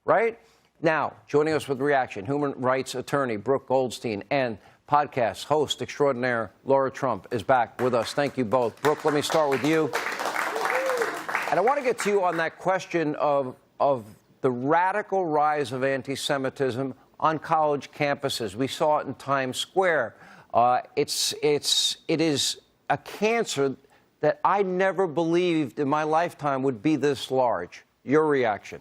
right? Now, joining us with reaction, human rights attorney Brooke Goldstein and podcast host extraordinaire Laura Trump is back with us. Thank you both. Brooke, let me start with you. And I want to get to you on that question of the radical rise of anti-Semitism on college campuses. We saw it in Times Square. It is a cancer that I never believed in my lifetime would be this large. Your reaction?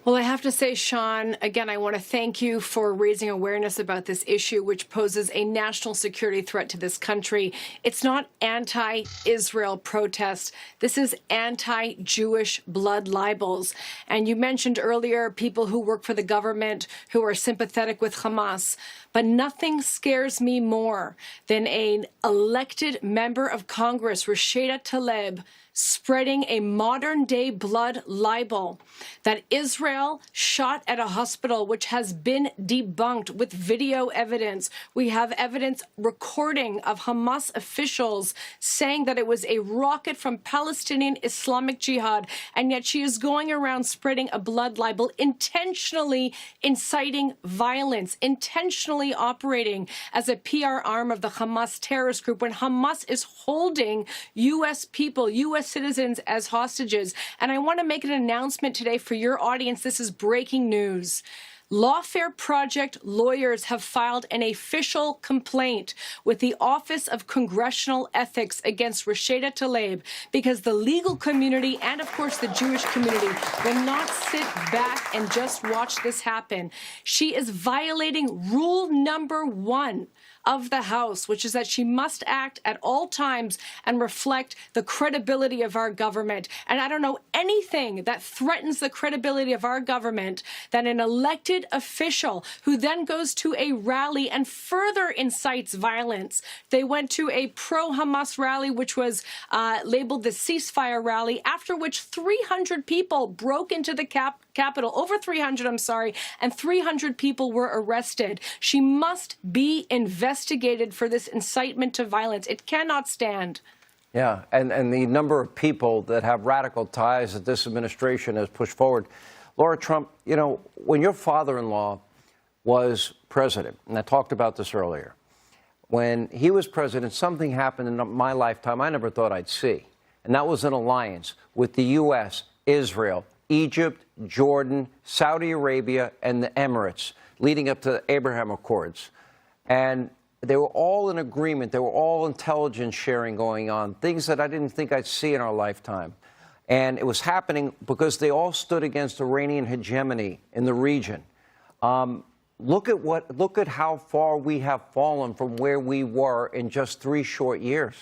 Well, I have to say, Sean, again, I want to thank you for raising awareness about this issue, which poses a national security threat to this country. It's not anti-Israel protest. This is anti-Jewish blood libels. And you mentioned earlier people who work for the government who are sympathetic with Hamas. But nothing scares me more than an elected member of Congress, Rashida Tlaib, spreading a modern-day blood libel that Israel shot at a hospital, which has been debunked with video evidence. We have evidence recording of Hamas officials saying that it was a rocket from Palestinian Islamic Jihad, and yet she is going around spreading a blood libel, intentionally inciting violence, intentionally operating as a PR arm of the Hamas terrorist group when Hamas is holding U.S. people, U.S. citizens as hostages. And I want to make an announcement today for your audience. This is breaking news. Lawfare Project lawyers have filed an official complaint with the Office of Congressional Ethics against Rashida Tlaib because the legal community and, of course, the Jewish community will not sit back and just watch this happen. She is violating rule number 1 of the House, which is that she must act at all times and reflect the credibility of our government. And I don't know anything that threatens the credibility of our government than an elected official who then goes to a rally and further incites violence. They went to a pro-Hamas rally, which was labeled the ceasefire rally, after which 300 people broke into the Capitol, over 300, I'm sorry, and 300 people were arrested. She must be investigated for this incitement to violence. It cannot stand. Yeah, and the number of people that have radical ties that this administration has pushed forward. Laura Trump, you know, when your father-in-law was president, and I talked about this earlier, when he was president, something happened in my lifetime I never thought I'd see, and that was an alliance with the U.S., Israel, Egypt, Jordan, Saudi Arabia, and the Emirates, leading up to the Abraham Accords. And they were all in agreement. There were all intelligence sharing going on, things that I didn't think I'd see in our lifetime. And it was happening because they all stood against Iranian hegemony in the region. Look at how far we have fallen from where we were in just 3 short years.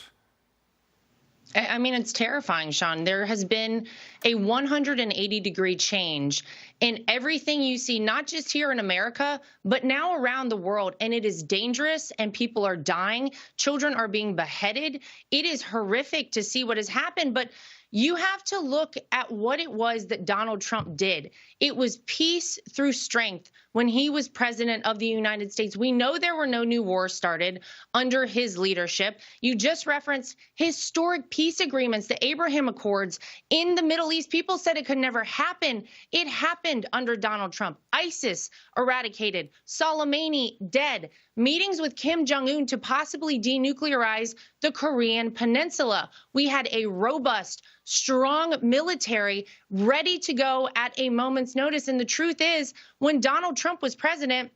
I mean, it's terrifying, Sean. There has been a 180-degree change in everything you see, not just here in America, but now around the world. And it is dangerous, and people are dying. Children are being beheaded. It is horrific to see what has happened. But you have to look at what it was that Donald Trump did. It was peace through strength when he was president of the United States. We know there were no new wars started under his leadership. You just referenced historic peace agreements, the Abraham Accords in the Middle East. People said it could never happen. It happened under Donald Trump. ISIS eradicated, Soleimani dead, meetings with Kim Jong-un to possibly denuclearize the Korean Peninsula. We had a robust, strong military ready to go at a moment's notice. And the truth is, when Donald Trump was president,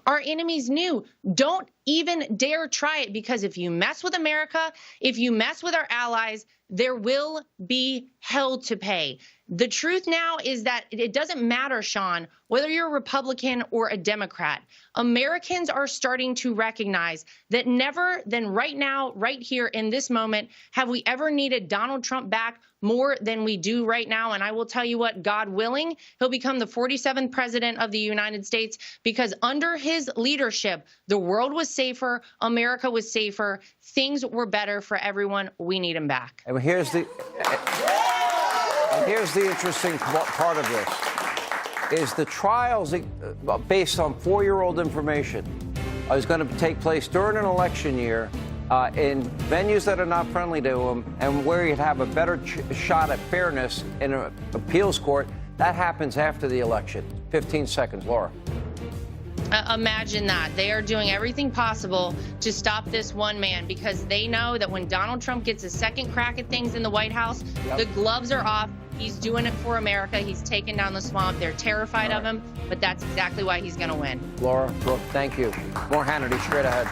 our enemies knew, don't even dare try it, because if you mess with America, if you mess with our allies, there will be hell to pay. The truth now is that it doesn't matter, Sean, whether you're a Republican or a Democrat. Americans are starting to recognize that never than right now, right here in this moment, have we ever needed Donald Trump back more than we do right now. And I will tell you what, God willing, he'll become the 47th president of the United States, because under his leadership, the world was safer, America was safer, things were better for everyone. We need him back. And here's the interesting part of this, is the trials based on 4-year-old information is going to take place during an election year in venues that are not friendly to him, and where you'd have a better shot at fairness in an appeals court, that happens after the election. 15 seconds, Laura. Imagine that. They are doing everything possible to stop this one man because they know that when Donald Trump gets a second crack at things in the White House, the gloves are off. He's doing it for America. He's taking down the swamp. They're terrified of him, but that's exactly why he's going to win. Laura, Brooke, thank you. More Hannity straight ahead.